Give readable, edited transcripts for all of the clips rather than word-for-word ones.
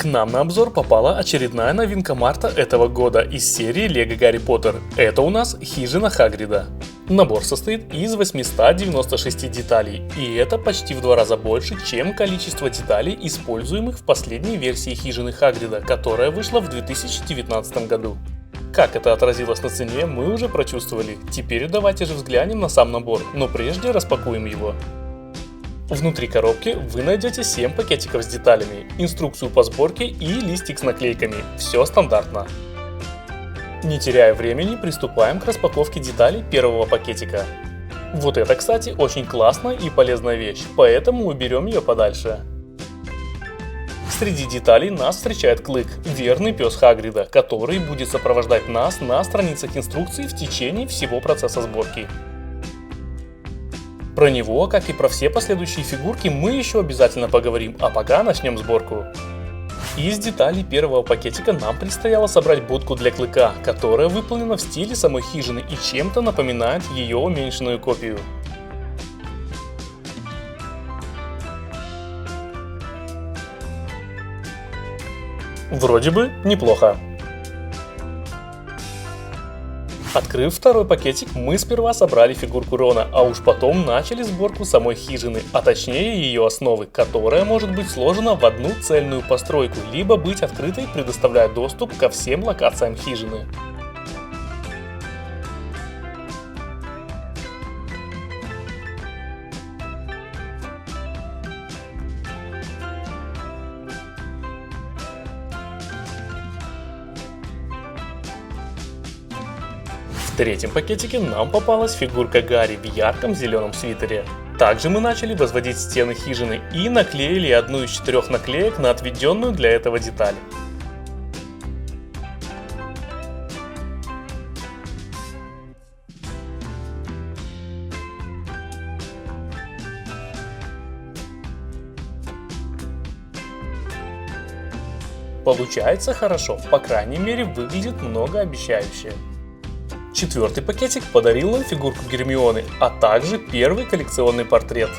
К нам на обзор попала очередная новинка марта этого года из серии LEGO Гарри Поттер. Это у нас хижина Хагрида. Набор состоит из 896 деталей, и это почти в 2 раза больше, чем количество деталей, используемых в последней версии хижины Хагрида, которая вышла в 2019 году. Как это отразилось на цене, мы уже прочувствовали. Теперь давайте же взглянем на сам набор, но прежде распакуем его. Внутри коробки вы найдете 7 пакетиков с деталями, инструкцию по сборке и листик с наклейками. Все стандартно. Не теряя времени, приступаем к распаковке деталей первого пакетика. Вот это, кстати, очень классная и полезная вещь, поэтому уберем ее подальше. Среди деталей нас встречает Клык, верный пес Хагрида, который будет сопровождать нас на страницах инструкции в течение всего процесса сборки. Про него, как и про все последующие фигурки, мы еще обязательно поговорим, а пока начнем сборку. Из деталей первого пакетика нам предстояло собрать будку для Клыка, которая выполнена в стиле самой хижины и чем-то напоминает ее уменьшенную копию. Вроде бы неплохо. Открыв второй пакетик, мы сперва собрали фигурку Рона, а уж потом начали сборку самой хижины, а точнее ее основы, которая может быть сложена в одну цельную постройку, либо быть открытой, предоставляя доступ ко всем локациям хижины. В третьем пакетике нам попалась фигурка Гарри в ярком зеленом свитере. Также мы начали возводить стены хижины и наклеили одну из 4 наклеек на отведенную для этого деталь. Получается хорошо, по крайней мере выглядит многообещающе. Четвертый пакетик подарил нам фигурку Гермионы, а также первый коллекционный портрет.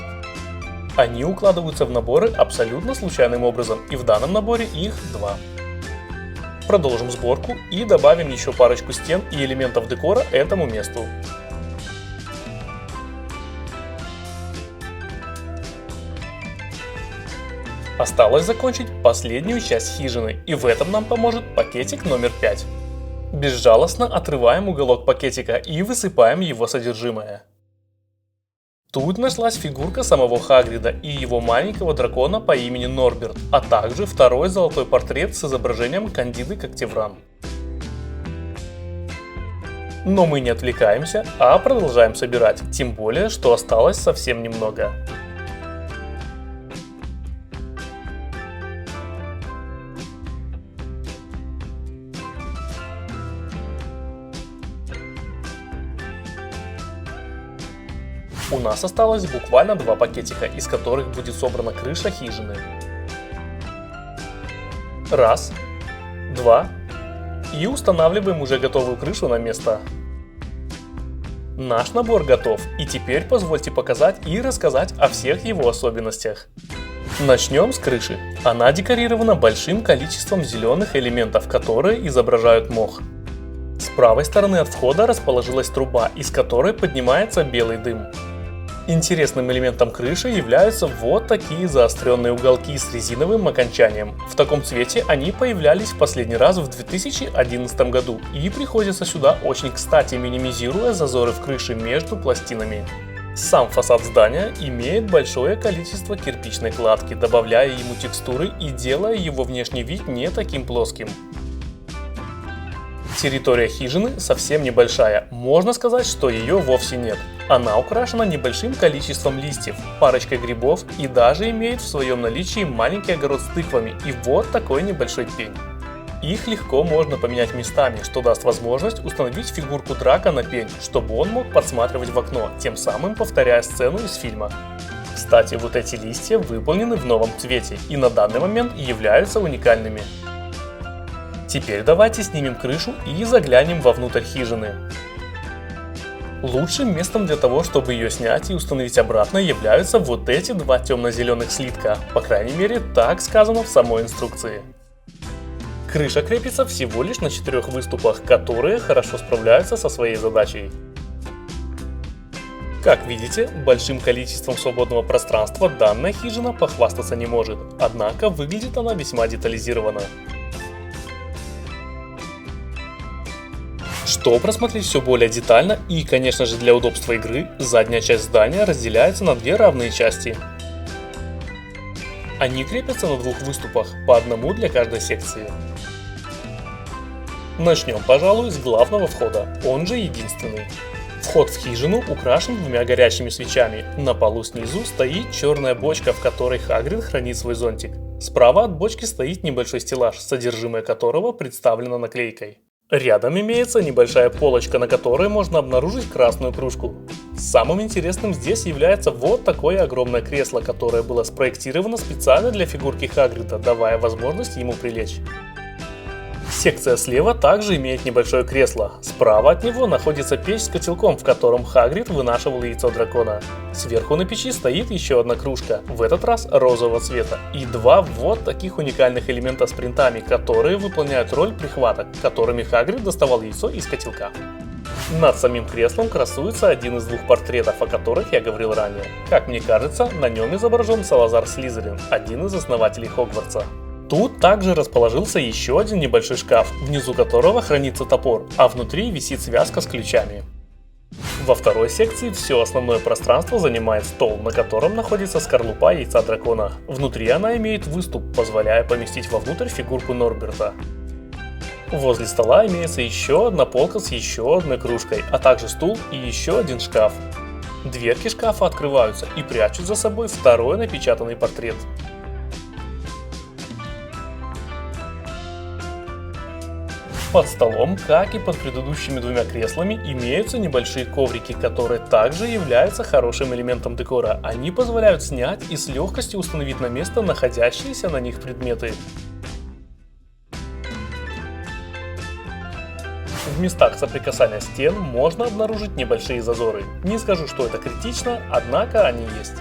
Они укладываются в наборы абсолютно случайным образом, и в данном наборе их 2. Продолжим сборку и добавим еще парочку стен и элементов декора этому месту. Осталось закончить последнюю часть хижины, и в этом нам поможет пакетик номер 5. Безжалостно отрываем уголок пакетика и высыпаем его содержимое. Тут нашлась фигурка самого Хагрида и его маленького дракона по имени Норберт, а также второй золотой портрет с изображением Кандиды Когтевран. Но мы не отвлекаемся, а продолжаем собирать, тем более, что осталось совсем немного. У нас осталось буквально 2 пакетика, из которых будет собрана крыша хижины. Раз, 2, и устанавливаем уже готовую крышу на место. Наш набор готов, и теперь позвольте показать и рассказать о всех его особенностях. Начнем с крыши. Она декорирована большим количеством зеленых элементов, которые изображают мох. С правой стороны от входа расположилась труба, из которой поднимается белый дым. Интересным элементом крыши являются вот такие заостренные уголки с резиновым окончанием. В таком цвете они появлялись в последний раз в 2011 году и приходятся сюда очень кстати, минимизируя зазоры в крыше между пластинами. Сам фасад здания имеет большое количество кирпичной кладки, добавляя ему текстуры и делая его внешний вид не таким плоским. Территория хижины совсем небольшая, можно сказать, что ее вовсе нет. Она украшена небольшим количеством листьев, парочкой грибов и даже имеет в своем наличии маленький огород с тыквами и вот такой небольшой пень. Их легко можно поменять местами, что даст возможность установить фигурку Драко на пень, чтобы он мог подсматривать в окно, тем самым повторяя сцену из фильма. Кстати, вот эти листья выполнены в новом цвете и на данный момент являются уникальными. Теперь давайте снимем крышу и заглянем вовнутрь хижины. Лучшим местом для того, чтобы ее снять и установить обратно, являются вот эти 2 темно-зеленых слитка, по крайней мере так сказано в самой инструкции. Крыша крепится всего лишь на 4 выступах, которые хорошо справляются со своей задачей. Как видите, большим количеством свободного пространства данная хижина похвастаться не может, однако выглядит она весьма детализированно. Чтобы рассмотреть все более детально и, конечно же, для удобства игры, задняя часть здания разделяется на две равные части. Они крепятся на 2 выступах, по одному для каждой секции. Начнем, пожалуй, с главного входа, он же единственный. Вход в хижину украшен 2 горящими свечами. На полу снизу стоит черная бочка, в которой Хагрид хранит свой зонтик. Справа от бочки стоит небольшой стеллаж, содержимое которого представлено наклейкой. Рядом имеется небольшая полочка, на которой можно обнаружить красную кружку. Самым интересным здесь является вот такое огромное кресло, которое было спроектировано специально для фигурки Хагрида, давая возможность ему прилечь. Секция слева также имеет небольшое кресло. Справа от него находится печь с котелком, в котором Хагрид вынашивал яйцо дракона. Сверху на печи стоит еще одна кружка, в этот раз розового цвета, и 2 вот таких уникальных элемента с принтами, которые выполняют роль прихваток, которыми Хагрид доставал яйцо из котелка. Над самим креслом красуется один из 2 портретов, о которых я говорил ранее. Как мне кажется, на нем изображен Салазар Слизерин, один из основателей Хогвартса. Тут также расположился еще один небольшой шкаф, внизу которого хранится топор, а внутри висит связка с ключами. Во второй секции все основное пространство занимает стол, на котором находится скорлупа яйца дракона. Внутри она имеет выступ, позволяя поместить вовнутрь фигурку Норберта. Возле стола имеется еще одна полка с еще одной кружкой, а также стул и еще один шкаф. Дверки шкафа открываются и прячут за собой второй напечатанный портрет. Под столом, как и под предыдущими 2 креслами, имеются небольшие коврики, которые также являются хорошим элементом декора. Они позволяют снять и с легкостью установить на место находящиеся на них предметы. В местах соприкасания стен можно обнаружить небольшие зазоры. Не скажу, что это критично, однако они есть.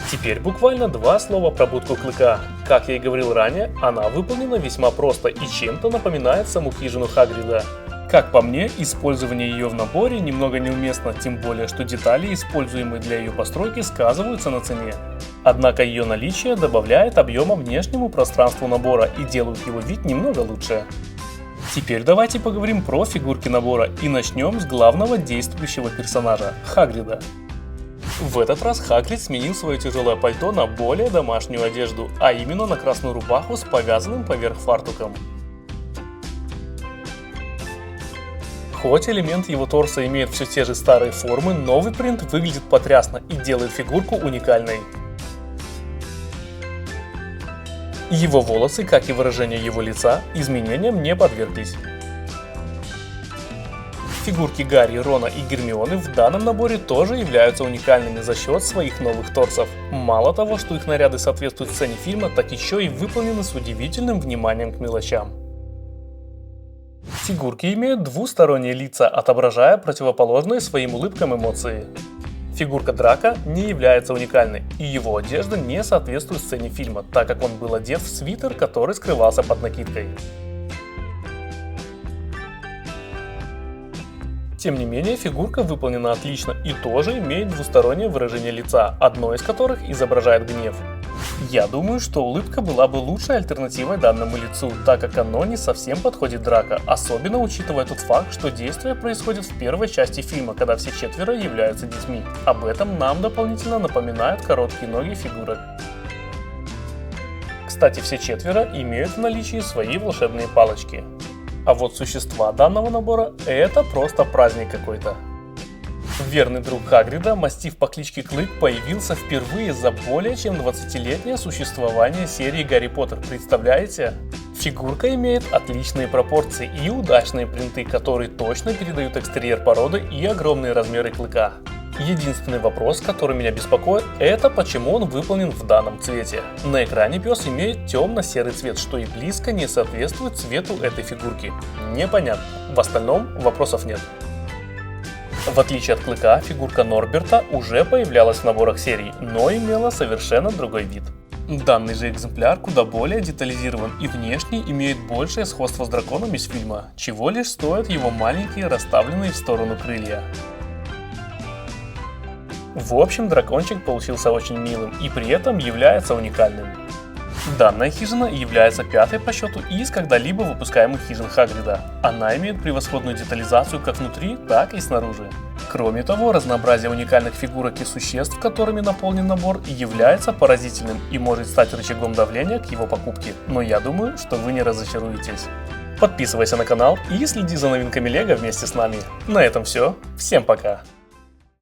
Теперь буквально 2 слова про будку Клыка. Как я и говорил ранее, она выполнена весьма просто и чем-то напоминает саму хижину Хагрида. Как по мне, использование ее в наборе немного неуместно, тем более что детали, используемые для ее постройки, сказываются на цене. Однако ее наличие добавляет объема внешнему пространству набора и делают его вид немного лучше. Теперь давайте поговорим про фигурки набора и начнем с главного действующего персонажа – Хагрида. В этот раз Хагрид сменил свое тяжелое пальто на более домашнюю одежду, а именно на красную рубаху с повязанным поверх фартуком. Хоть элемент его торса имеет все те же старые формы, новый принт выглядит потрясно и делает фигурку уникальной. Его волосы, как и выражение его лица, изменениям не подверглись. Фигурки Гарри, Рона и Гермионы в данном наборе тоже являются уникальными за счет своих новых торсов. Мало того, что их наряды соответствуют сцене фильма, так еще и выполнены с удивительным вниманием к мелочам. Фигурки имеют двусторонние лица, отображая противоположные своим улыбкам эмоции. Фигурка Драко не является уникальной, и его одежда не соответствует сцене фильма, так как он был одет в свитер, который скрывался под накидкой. Тем не менее, фигурка выполнена отлично и тоже имеет двустороннее выражение лица, одно из которых изображает гнев. Я думаю, что улыбка была бы лучшей альтернативой данному лицу, так как оно не совсем подходит Драко, особенно учитывая тот факт, что действие происходит в первой части фильма, когда все 4 являются детьми. Об этом нам дополнительно напоминают короткие ноги фигурок. Кстати, все 4 имеют в наличии свои волшебные палочки. А вот существа данного набора – это просто праздник какой-то. Верный друг Хагрида, мастиф по кличке Клык, появился впервые за более чем 20-летнее существование серии Гарри Поттер, представляете? Фигурка имеет отличные пропорции и удачные принты, которые точно передают экстерьер породы и огромные размеры клыка. Единственный вопрос, который меня беспокоит, это почему он выполнен в данном цвете. На экране пес имеет темно-серый цвет, что и близко не соответствует цвету этой фигурки. Непонятно. В остальном вопросов нет. В отличие от Клыка, фигурка Норберта уже появлялась в наборах серий, но имела совершенно другой вид. Данный же экземпляр куда более детализирован и внешне имеет большее сходство с драконом из фильма, чего лишь стоят его маленькие расставленные в сторону крылья. В общем, дракончик получился очень милым и при этом является уникальным. Данная хижина является пятой по счету из когда-либо выпускаемых хижин Хагрида. Она имеет превосходную детализацию как внутри, так и снаружи. Кроме того, разнообразие уникальных фигурок и существ, которыми наполнен набор, является поразительным и может стать рычагом давления к его покупке, но я думаю, что вы не разочаруетесь. Подписывайся на канал и следи за новинками Лего вместе с нами. На этом все. Всем пока!